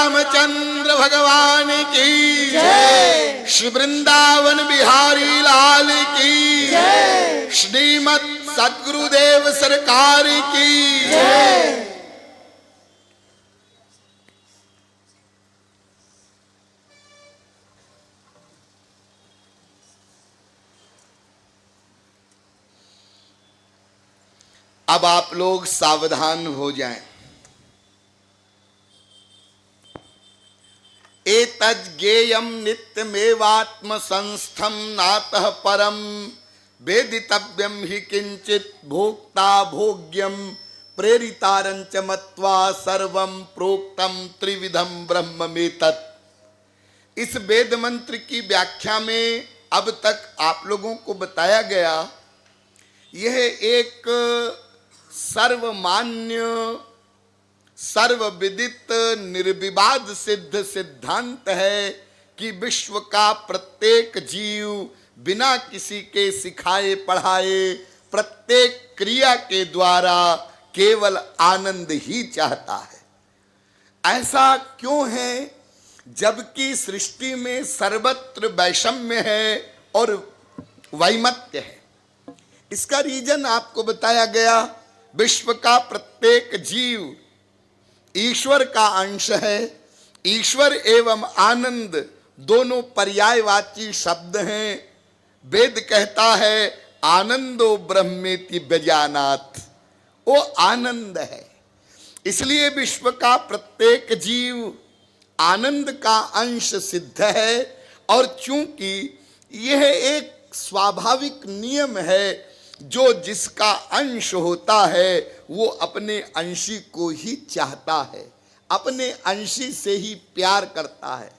रामचंद्र भगवान की जय, श्री वृंदावन बिहारी लाल की जय, श्रीमद सद्गुरुदेव सरकार की जय। अब आप लोग सावधान हो जाएं। एतज्ज्ञेयं नित्यमेवात्म संस्थम नातः परम वेदितव्यम हि किंचित भोक्ता भोग्यम प्रेरितारंच मत्वा सर्वं प्रोक्तम त्रिविधम ब्रह्ममेतत्। इस वेद मंत्र की व्याख्या में अब तक आप लोगों को बताया गया, यह एक सर्वमान्य सर्वविदित निर्विवाद सिद्ध सिद्धांत है कि विश्व का प्रत्येक जीव बिना किसी के सिखाए पढ़ाए प्रत्येक क्रिया के द्वारा केवल आनंद ही चाहता है। ऐसा क्यों है जबकि सृष्टि में सर्वत्र वैषम्य है और वैमत्य है? इसका रीजन आपको बताया गया। विश्व का प्रत्येक जीव ईश्वर का अंश है। ईश्वर एवं आनंद दोनों पर्यायवाची शब्द हैं। वेद कहता है आनंदो ब्रह्मेति व्यजानात्, वो आनंद है। इसलिए विश्व का प्रत्येक जीव आनंद का अंश सिद्ध है। और चूंकि यह एक स्वाभाविक नियम है, जो जिसका अंश होता है वो अपने अंशी को ही चाहता है, अपने अंशी से ही प्यार करता है।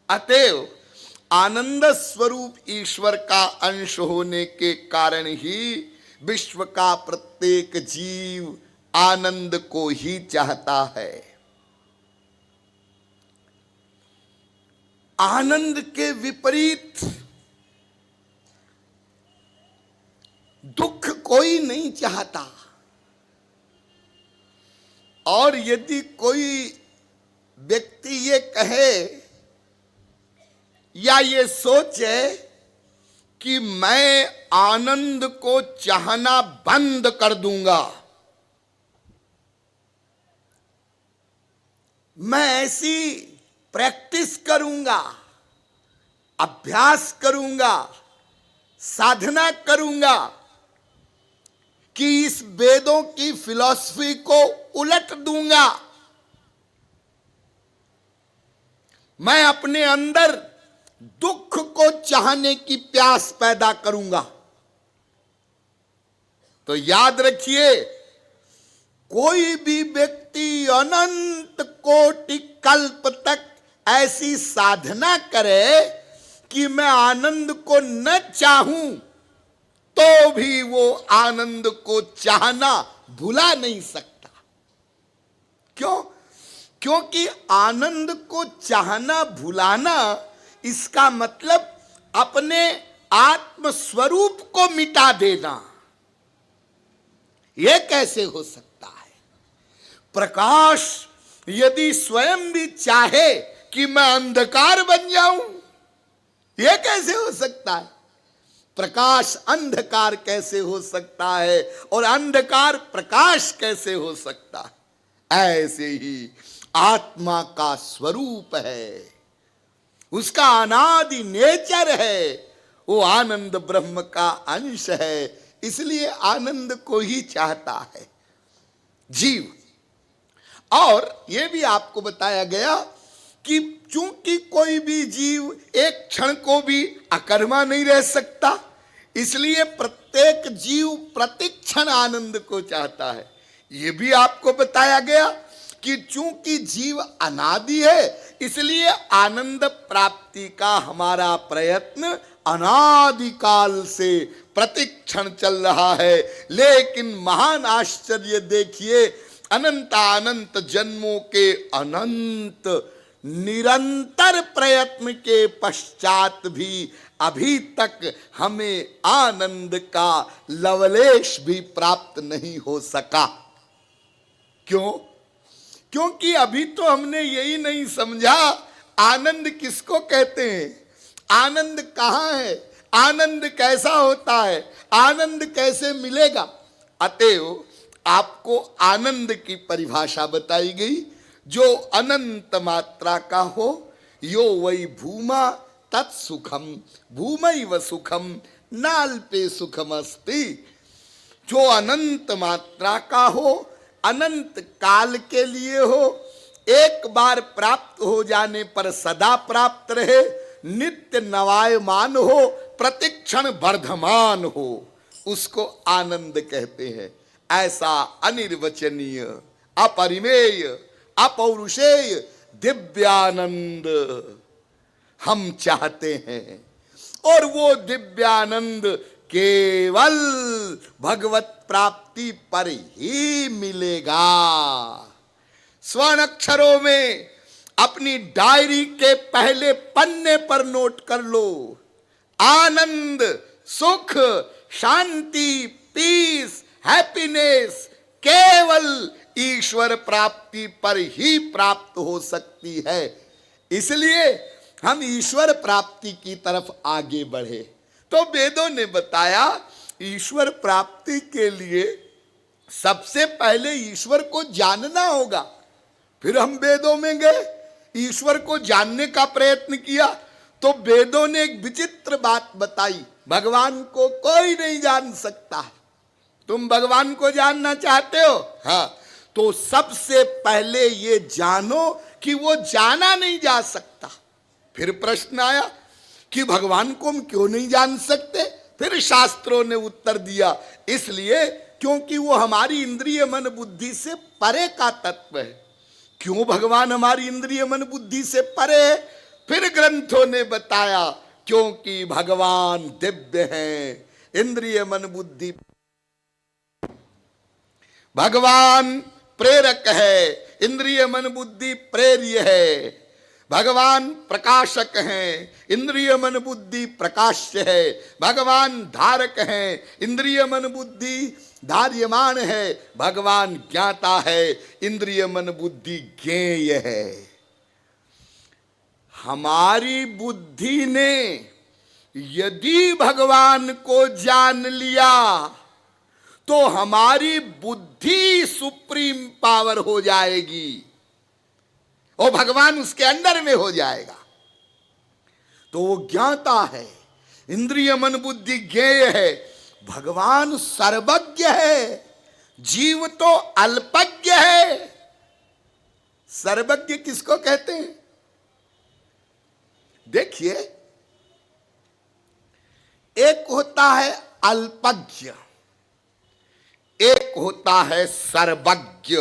अतएव आनंद स्वरूप ईश्वर का अंश होने के कारण ही विश्व का प्रत्येक जीव आनंद को ही चाहता है। आनंद के विपरीत दुख कोई नहीं चाहता। और यदि कोई व्यक्ति ये कहे या ये सोचे कि मैं आनंद को चाहना बंद कर दूंगा, मैं ऐसी प्रैक्टिस करूंगा, अभ्यास करूंगा, साधना करूंगा कि इस वेदों की फिलॉसफी को उलट दूंगा, मैं अपने अंदर दुख को चाहने की प्यास पैदा करूंगा, तो याद रखिए, कोई भी व्यक्ति अनंत कोटि कल्प तक ऐसी साधना करे कि मैं आनंद को न चाहूं, तो भी वो आनंद को चाहना भुला नहीं सकता। क्यों? क्योंकि आनंद को चाहना भुलाना, इसका मतलब अपने आत्म स्वरूप को मिटा देना। यह कैसे हो सकता है? प्रकाश यदि स्वयं भी चाहे कि मैं अंधकार बन जाऊं, यह कैसे हो सकता है? प्रकाश अंधकार कैसे हो सकता है और अंधकार प्रकाश कैसे हो सकता है? ऐसे ही आत्मा का स्वरूप है, उसका अनादि नेचर है, वो आनंद ब्रह्म का अंश है। इसलिए आनंद को ही चाहता है जीव। और यह भी आपको बताया गया कि चूंकि कोई भी जीव एक क्षण को भी अकर्मा नहीं रह सकता, इसलिए प्रत्येक जीव प्रतिक्षण आनंद को चाहता है। यह भी आपको बताया गया कि चूंकि जीव अनादि है, इसलिए आनंद प्राप्ति का हमारा प्रयत्न अनादिकाल से प्रतिक्षण चल रहा है। लेकिन महान आश्चर्य देखिए, अनंत जन्मों के अनंत निरंतर प्रयत्न के पश्चात भी अभी तक हमें आनंद का लवलेश भी प्राप्त नहीं हो सका। क्यों? क्योंकि अभी तो हमने यही नहीं समझा आनंद किसको कहते हैं, आनंद कहां है, आनंद कैसा होता है, आनंद कैसे मिलेगा। अतएव आपको आनंद की परिभाषा बताई गई, जो अनंत मात्रा का हो, यो वै भूमा तत्सुखम भूमैव सुखम नाल्पे सुखम अस्ति। जो अनंत मात्रा का हो, अनंत काल के लिए हो, एक बार प्राप्त हो जाने पर सदा प्राप्त रहे, नित्य नवायमान हो, प्रतिक्षण वर्धमान हो, उसको आनंद कहते हैं। ऐसा अनिर्वचनीय, अपरिमेय, अपौरुषेय दिव्यानंद हम चाहते हैं। और वो दिव्यानंद केवल भगवत प्राप्ति पर ही मिलेगा। स्वर्ण अक्षरों में अपनी डायरी के पहले पन्ने पर नोट कर लो, आनंद, सुख, शांति, पीस, हैप्पीनेस केवल ईश्वर प्राप्ति पर ही प्राप्त हो सकती है। इसलिए हम ईश्वर प्राप्ति की तरफ आगे बढ़े। तो वेदों ने बताया ईश्वर प्राप्ति के लिए सबसे पहले ईश्वर को जानना होगा। फिर हम वेदों में गए, ईश्वर को जानने का प्रयत्न किया, तो वेदों ने एक विचित्र बात बताई, भगवान को कोई नहीं जान सकता। तुम भगवान को जानना चाहते हो, हाँ, तो सबसे पहले ये जानो कि वो जाना नहीं जा सकता। फिर प्रश्न आया कि भगवान को हम क्यों नहीं जान सकते? फिर शास्त्रों ने उत्तर दिया, इसलिए क्योंकि वो हमारी इंद्रिय मन बुद्धि से परे का तत्व है। क्यों भगवान हमारी इंद्रिय मन बुद्धि से परे है? फिर ग्रंथों ने बताया, क्योंकि भगवान दिव्य हैं, इंद्रिय मन बुद्धि, भगवान प्रेरक है, इंद्रिय मन बुद्धि प्रेर्य है। भगवान प्रकाशक हैं, इंद्रिय मन बुद्धि प्रकाश्य है। भगवान धारक हैं, इंद्रिय मन बुद्धि धार्यमान है। भगवान ज्ञाता है, इंद्रिय मन बुद्धि ज्ञेय है। हमारी बुद्धि ने यदि भगवान को जान लिया तो हमारी बुद्धि सुप्रीम पावर हो जाएगी और भगवान उसके अंडर में हो जाएगा। तो वो ज्ञाता है, इंद्रिय मन बुद्धि ज्ञेय है। भगवान सर्वज्ञ है, जीव तो अल्पज्ञ है। सर्वज्ञ किसको कहते हैं? देखिए, एक होता है अल्पज्ञ, एक होता है सर्वज्ञ।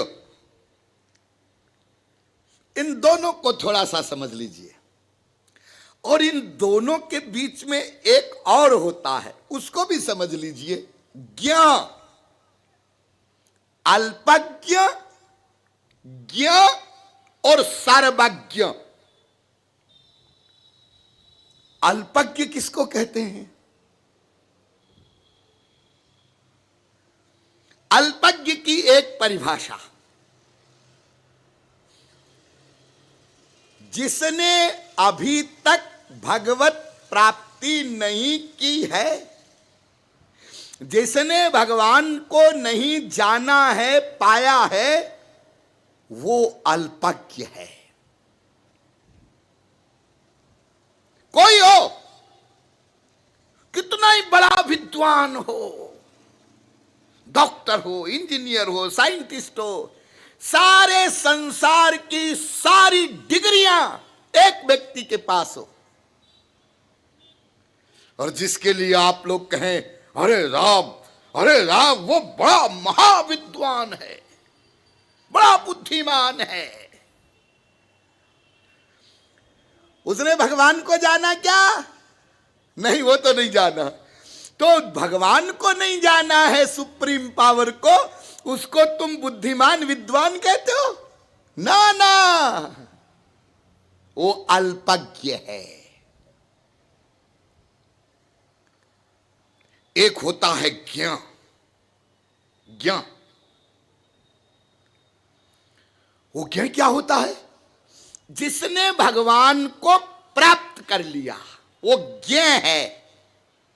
इन दोनों को थोड़ा सा समझ लीजिए। और इन दोनों के बीच में एक और होता है, उसको भी समझ लीजिए, ज्ञ। अल्पज्ञ, ज्ञ और सर्वज्ञ। अल्पज्ञ किसको कहते हैं? अल्पज्ञ की एक परिभाषा, जिसने अभी तक भगवत प्राप्ति नहीं की है, जिसने भगवान को नहीं जाना है, पाया है, वो अल्पज्ञ है। कोई हो, कितना ही बड़ा विद्वान हो, डॉक्टर हो, इंजीनियर हो, साइंटिस्ट हो, सारे संसार की सारी डिग्रियां एक व्यक्ति के पास हो, और जिसके लिए आप लोग कहें, अरे राम वो बड़ा महाविद्वान है, बड़ा बुद्धिमान है, उसने भगवान को जाना क्या? नहीं, वो तो नहीं जाना। तो भगवान को नहीं जाना है, सुप्रीम पावर को, उसको तुम बुद्धिमान विद्वान कहते हो? ना ना, वो अल्पज्ञ है। एक होता है ज्ञ। वो ज्ञ क्या होता है? जिसने भगवान को प्राप्त कर लिया वो ज्ञ है।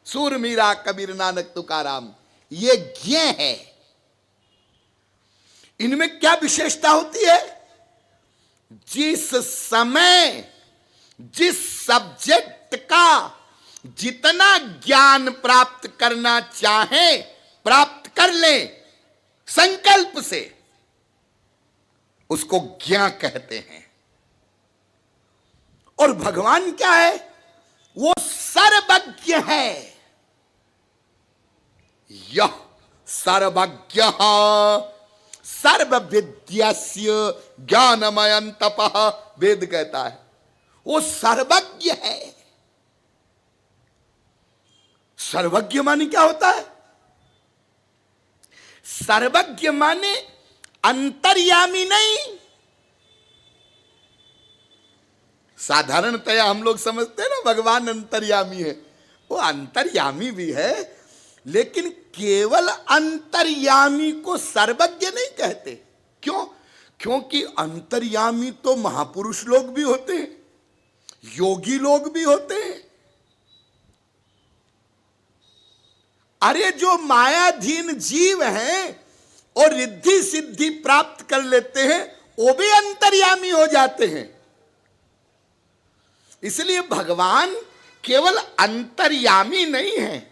सूर मीरा कबीर नानक तुकाराम, ये ज्ञ है। इनमें क्या विशेषता होती है? जिस समय जिस सब्जेक्ट का जितना ज्ञान प्राप्त करना चाहे प्राप्त कर ले संकल्प से, उसको ज्ञान कहते हैं। और भगवान क्या है? वो सर्वज्ञ है। यह सर्वज्ञ सर्वविद्यस्य ज्ञानमयं तपः, वेद कहता है वो सर्वज्ञ है। सर्वज्ञ माने क्या होता है? सर्वज्ञ माने अंतर्यामी नहीं। साधारणतया हम लोग समझते हैं ना भगवान अंतर्यामी है, वो अंतर्यामी भी है, लेकिन केवल अंतर्यामी को सर्वज्ञ नहीं कहते। क्यों? क्योंकि अंतर्यामी तो महापुरुष लोग भी होते हैं, योगी लोग भी होते हैं। अरे जो मायाधीन जीव हैं और रिद्धि सिद्धि प्राप्त कर लेते हैं वो भी अंतर्यामी हो जाते हैं। इसलिए भगवान केवल अंतर्यामी नहीं है।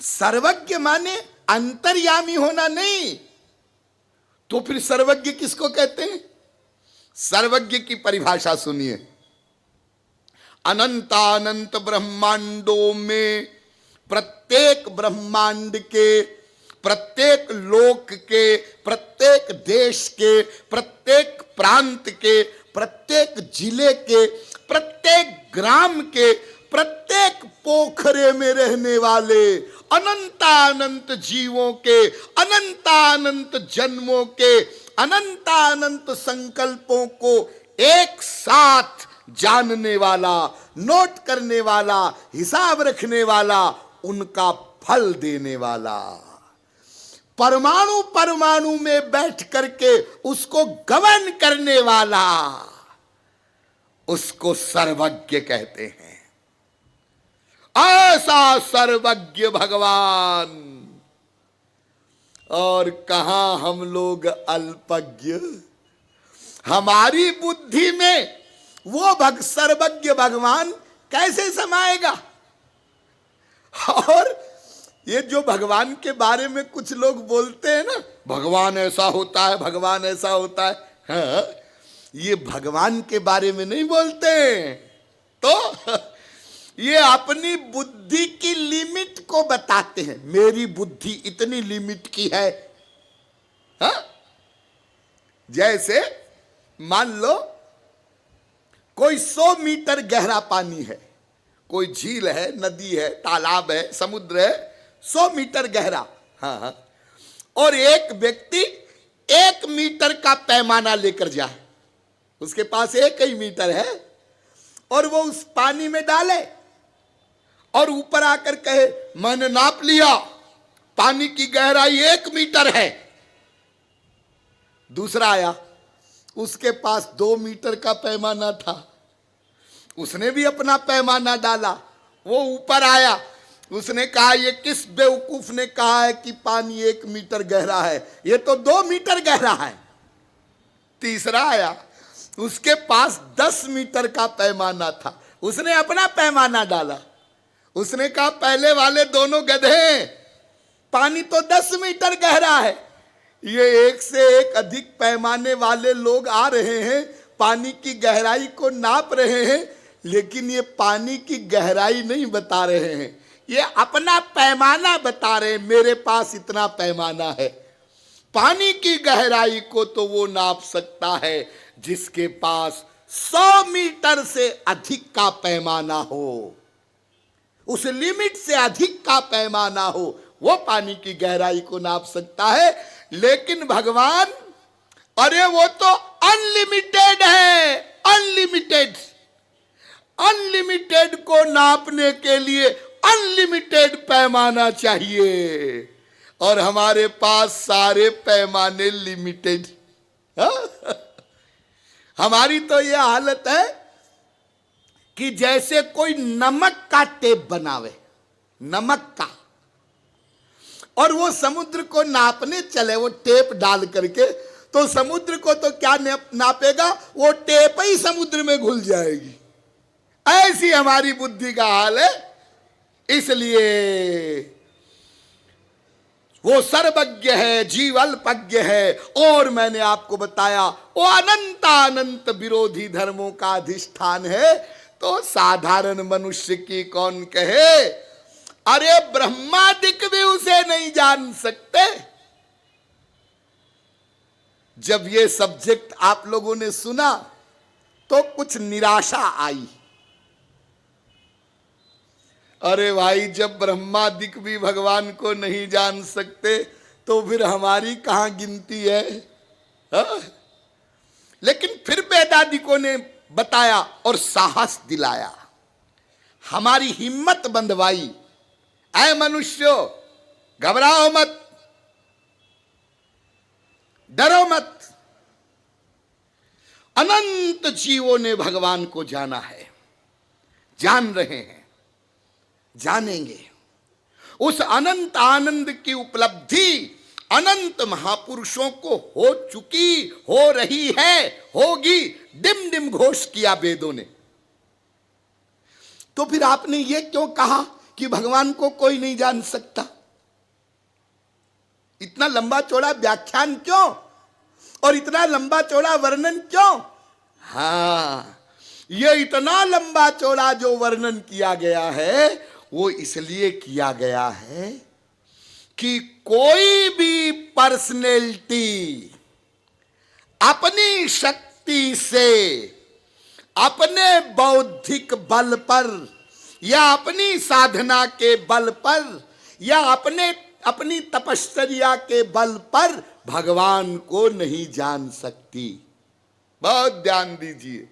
सर्वज्ञ माने अंतर्यामी होना नहीं। तो फिर सर्वज्ञ किसको कहते हैं? सर्वज्ञ की परिभाषा सुनिए। अनंतानंत ब्रह्मांडों में प्रत्येक ब्रह्मांड के, प्रत्येक लोक के, प्रत्येक देश के, प्रत्येक प्रांत के, प्रत्येक जिले के, प्रत्येक ग्राम के, प्रत्येक पोखरे में रहने वाले अनंतानंत जीवों के, अनंतानंत जन्मों के, अनंतानंत संकल्पों को एक साथ जानने वाला, नोट करने वाला, हिसाब रखने वाला, उनका फल देने वाला, परमाणु परमाणु में बैठ करके उसको गमन करने वाला, उसको सर्वज्ञ कहते हैं। ऐसा सर्वज्ञ भगवान, और कहां हम लोग अल्पज्ञ। हमारी बुद्धि में वो सर्वज्ञ भगवान कैसे समाएगा? और ये जो भगवान के बारे में कुछ लोग बोलते हैं ना, भगवान ऐसा होता है, भगवान ऐसा होता है, हाँ, ये भगवान के बारे में नहीं बोलते हैं। तो ये अपनी बुद्धि की लिमिट को बताते हैं। मेरी बुद्धि इतनी लिमिट की है। हाँ? जैसे मान लो कोई 100 मीटर गहरा पानी है, कोई झील है, नदी है, तालाब है, समुद्र है, 100 मीटर गहरा। हाँ, और एक व्यक्ति 1 मीटर का पैमाना लेकर जाए, उसके पास 1 ही मीटर है, और वो उस पानी में डाले और ऊपर आकर कहे मैंने नाप लिया, पानी की गहराई 1 मीटर है। दूसरा आया, उसके पास 2 मीटर का पैमाना था, उसने भी अपना पैमाना डाला, वो ऊपर आया, उसने कहा ये किस बेवकूफ ने कहा है कि पानी 1 मीटर गहरा है, ये तो 2 मीटर गहरा है। तीसरा आया, उसके पास 10 मीटर का पैमाना था, उसने अपना पैमाना डाला, उसने कहा पहले वाले दोनों गधे, पानी तो 10 मीटर गहरा है, ये 1 से 1 अधिक पैमाने वाले लोग आ रहे हैं, पानी की गहराई को नाप रहे हैं, लेकिन ये पानी की गहराई नहीं बता रहे हैं, ये अपना पैमाना बता रहे हैं, मेरे पास इतना पैमाना है। पानी की गहराई को तो वो नाप सकता है जिसके पास 100 मीटर से अधिक का पैमाना हो, उस लिमिट से अधिक का पैमाना हो, वो पानी की गहराई को नाप सकता है। लेकिन भगवान, अरे वो तो अनलिमिटेड है, अनलिमिटेड। अनलिमिटेड को नापने के लिए अनलिमिटेड पैमाना चाहिए, और हमारे पास सारे पैमाने लिमिटेड। हमारी तो यह हालत है कि जैसे कोई नमक का टेप बनावे, नमक का, और वो समुद्र को नापने चले वो टेप डाल करके, तो समुद्र को तो क्या नापेगा, वो टेप ही समुद्र में घुल जाएगी। ऐसी हमारी बुद्धि का हाल है। इसलिए वो सर्वज्ञ है, जीव अल्पज्ञ है, और मैंने आपको बताया वो अनंत विरोधी धर्मों का अधिष्ठान है। तो साधारण मनुष्य की कौन कहे, अरे ब्रह्मादिक भी उसे नहीं जान सकते। जब ये सब्जेक्ट आप लोगों ने सुना तो कुछ निराशा आई। अरे भाई, जब ब्रह्मादिक भी भगवान को नहीं जान सकते तो फिर हमारी कहां गिनती है, हा? लेकिन फिर वेदादिकों ने बताया और साहस दिलाया, हमारी हिम्मत बंधवाई। ऐ मनुष्यों, घबराओ मत, डरो मत, अनंत जीवों ने भगवान को जाना है, जान रहे हैं, जानेंगे। उस अनंत आनंद की उपलब्धि अनंत महापुरुषों को हो चुकी, हो रही है, होगी, डिम डिम घोष किया वेदों ने। तो फिर आपने ये क्यों कहा कि भगवान को कोई नहीं जान सकता? इतना लंबा चौड़ा व्याख्यान क्यों, और इतना लंबा चौड़ा वर्णन क्यों? हाँ, ये इतना लंबा चौड़ा जो वर्णन किया गया है वो इसलिए किया गया है कि कोई भी पर्सनैलिटी अपनी शक्ति से, अपने बौद्धिक बल पर, या अपनी साधना के बल पर, या अपनी तपश्चर्या के बल पर भगवान को नहीं जान सकती। बहुत ध्यान दीजिए,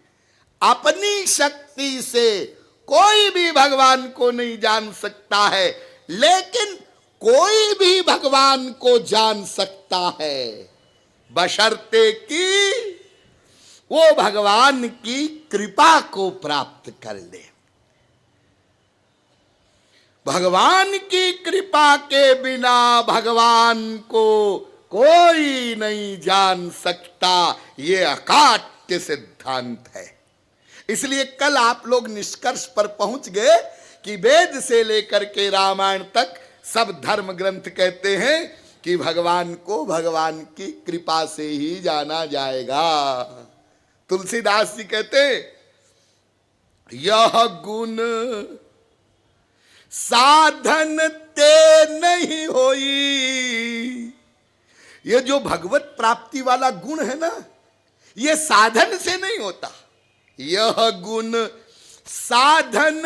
अपनी शक्ति से कोई भी भगवान को नहीं जान सकता है, लेकिन कोई भी भगवान को जान सकता है बशर्ते कि वो भगवान की कृपा को प्राप्त कर ले। भगवान की कृपा के बिना भगवान को कोई नहीं जान सकता, ये अकाट्य सिद्धांत है। इसलिए कल आप लोग निष्कर्ष पर पहुंच गए कि वेद से लेकर के रामायण तक सब धर्म ग्रंथ कहते हैं कि भगवान को भगवान की कृपा से ही जाना जाएगा। तुलसीदास जी कहते, यह गुण साधन ते नहीं होई। ये जो भगवत प्राप्ति वाला गुण है ना, ये साधन से नहीं होता। यह गुण साधन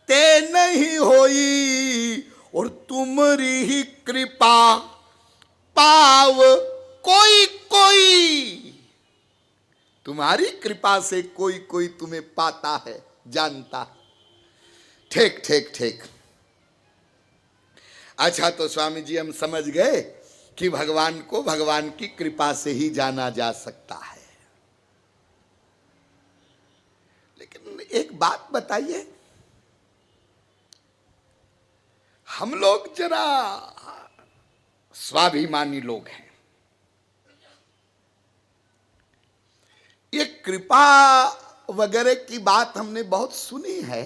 ते नहीं होई, और तुमरी ही कृपा पाव कोई कोई। तुम्हारी कृपा से कोई कोई तुम्हें पाता है, जानता है। ठीक ठीक ठीक। अच्छा, तो स्वामी जी हम समझ गए कि भगवान को भगवान की कृपा से ही जाना जा सकता है। लेकिन एक बात बताइए, हम लोग जरा स्वाभिमानी लोग हैं। ये कृपा वगैरह की बात हमने बहुत सुनी है,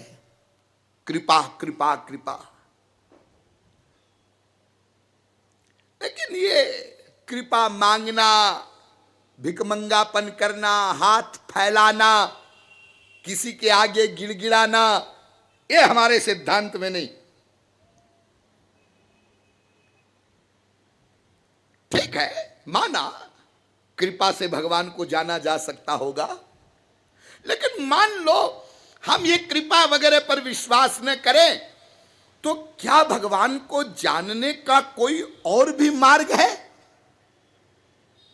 कृपा कृपा कृपा। लेकिन ये कृपा मांगना, भिकमंगापन करना, हाथ फैलाना, किसी के आगे गिड़गिड़ाना, ये हमारे सिद्धांत में नहीं। ठीक है, माना कृपा से भगवान को जाना जा सकता होगा, लेकिन मान लो हम ये कृपा वगैरह पर विश्वास न करें, तो क्या भगवान को जानने का कोई और भी मार्ग है,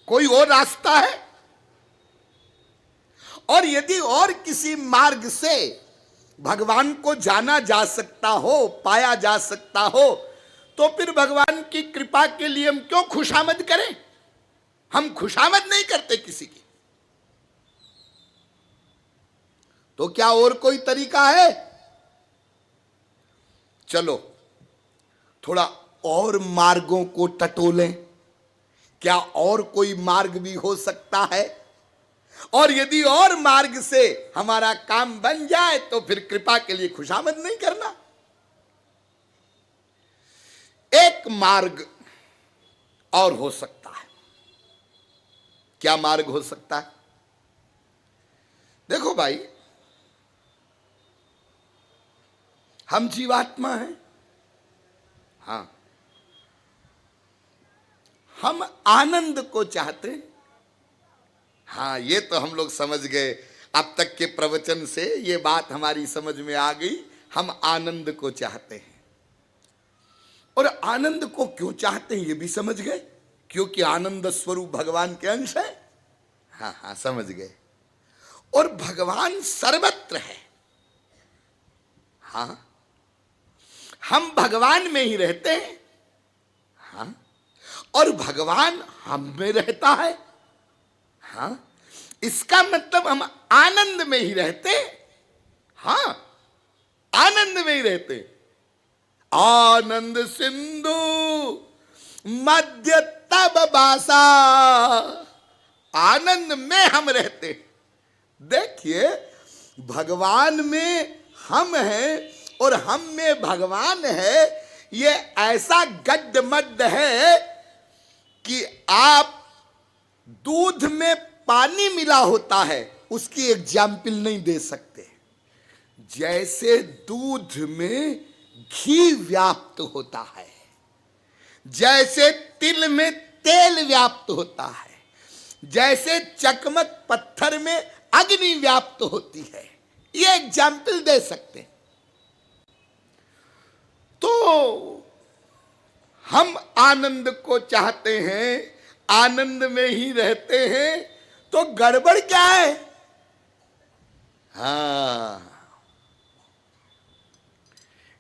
कोई और रास्ता है? और यदि और किसी मार्ग से भगवान को जाना जा सकता हो, पाया जा सकता हो, तो फिर भगवान की कृपा के लिए हम क्यों खुशामद करें? हम खुशामद नहीं करते किसी की। तो क्या और कोई तरीका है? चलो थोड़ा और मार्गों को टटोलें। क्या और कोई मार्ग भी हो सकता है? और यदि और मार्ग से हमारा काम बन जाए तो फिर कृपा के लिए खुशामद नहीं करना। एक मार्ग और हो सकता है। क्या मार्ग हो सकता है? देखो भाई, हम जीवात्मा हैं। हां, हम आनंद को चाहते हैं। हाँ, ये तो हम लोग समझ गए। अब तक के प्रवचन से ये बात हमारी समझ में आ गई। हम आनंद को चाहते हैं। और आनंद को क्यों चाहते हैं ये भी समझ गए, क्योंकि आनंद स्वरूप भगवान के अंश है। हाँ हाँ, समझ गए। और भगवान सर्वत्र है। हाँ, हम भगवान में ही रहते हैं। हाँ, और भगवान हम में रहता है। हाँ, इसका मतलब हम आनंद में ही रहते। हाँ, आनंद में ही रहते। आनंद सिंधु मध्य तब बासा, आनंद में हम रहते। देखिए, भगवान में हम हैं और हम में भगवान है। ये ऐसा गड्ढमड्ढ है कि आप दूध में पानी मिला होता है उसकी एग्जाम्पल नहीं दे सकते। जैसे दूध में घी व्याप्त होता है, जैसे तिल में तेल व्याप्त होता है, जैसे चकमक पत्थर में अग्नि व्याप्त होती है, ये एग्जाम्पल दे सकते हैं। तो हम आनंद को चाहते हैं, आनंद में ही रहते हैं, तो गड़बड़ क्या है? हां,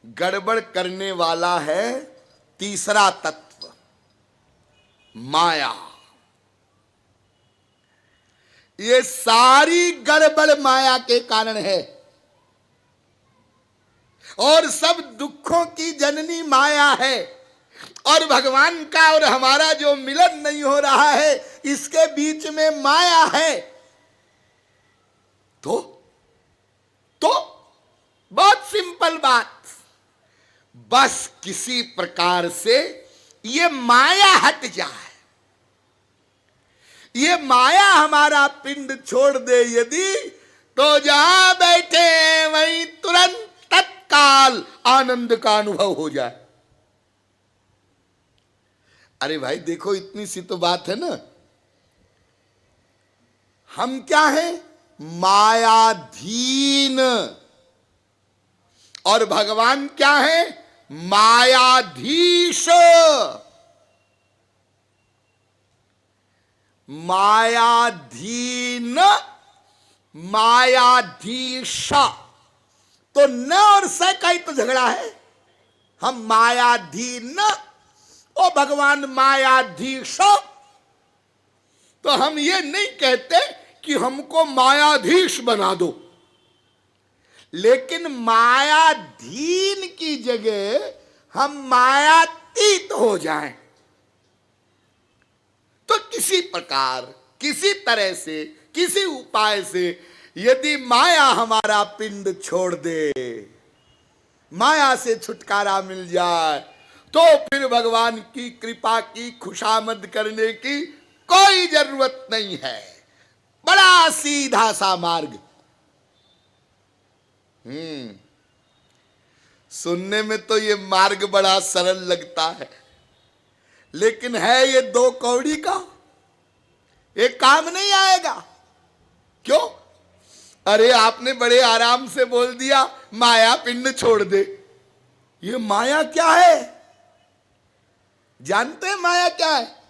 गड़बड़ करने वाला है तीसरा तत्व, माया। ये सारी गड़बड़ माया के कारण है। और सब दुखों की जननी माया है। और भगवान का और हमारा जो मिलन नहीं हो रहा है, इसके बीच में माया है। तो बहुत सिंपल बात, बस किसी प्रकार से ये माया हट जाए, ये माया हमारा पिंड छोड़ दे यदि, तो जहां बैठे हैं वहीं तुरंत तत्काल आनंद का अनुभव हो जाए। अरे भाई देखो, इतनी सी तो बात है ना। हम क्या हैं? मायाधीन। और भगवान क्या है? मायाधीश। मायाधीन, मायाधीश। तो न और स का ही तो झगड़ा है। हम मायाधीन, ओ भगवान मायाधीश। तो हम ये नहीं कहते कि हमको मायाधीश बना दो, लेकिन मायाधीन की जगह हम मायातीत हो जाएं। तो किसी प्रकार, किसी तरह से, किसी उपाय से यदि माया हमारा पिंड छोड़ दे, माया से छुटकारा मिल जाए, तो फिर भगवान की कृपा की खुशामद करने की कोई जरूरत नहीं है। बड़ा सीधा सा मार्ग। सुनने में तो ये मार्ग बड़ा सरल लगता है, लेकिन है ये दो कौड़ी का, ये काम नहीं आएगा। क्यों? अरे आपने बड़े आराम से बोल दिया माया पिंड छोड़ दे। ये माया क्या है? जानते हैं माया क्या है?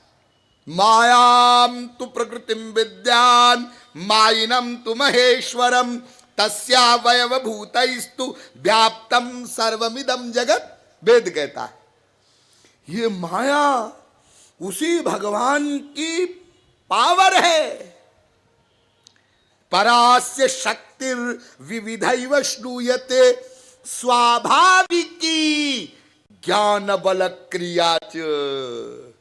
मायाम तु प्रकृतिम विद्यान मायिनम तु महेश्वरम तस्यावयव भूतैस्तु व्याप्तम सर्वमिदं जगत। वेद कहता है ये माया उसी भगवान की पावर है। परास्य शक्तिर विविधैव श्रूयते स्वाभाविकी ज्ञान बल क्रिया च।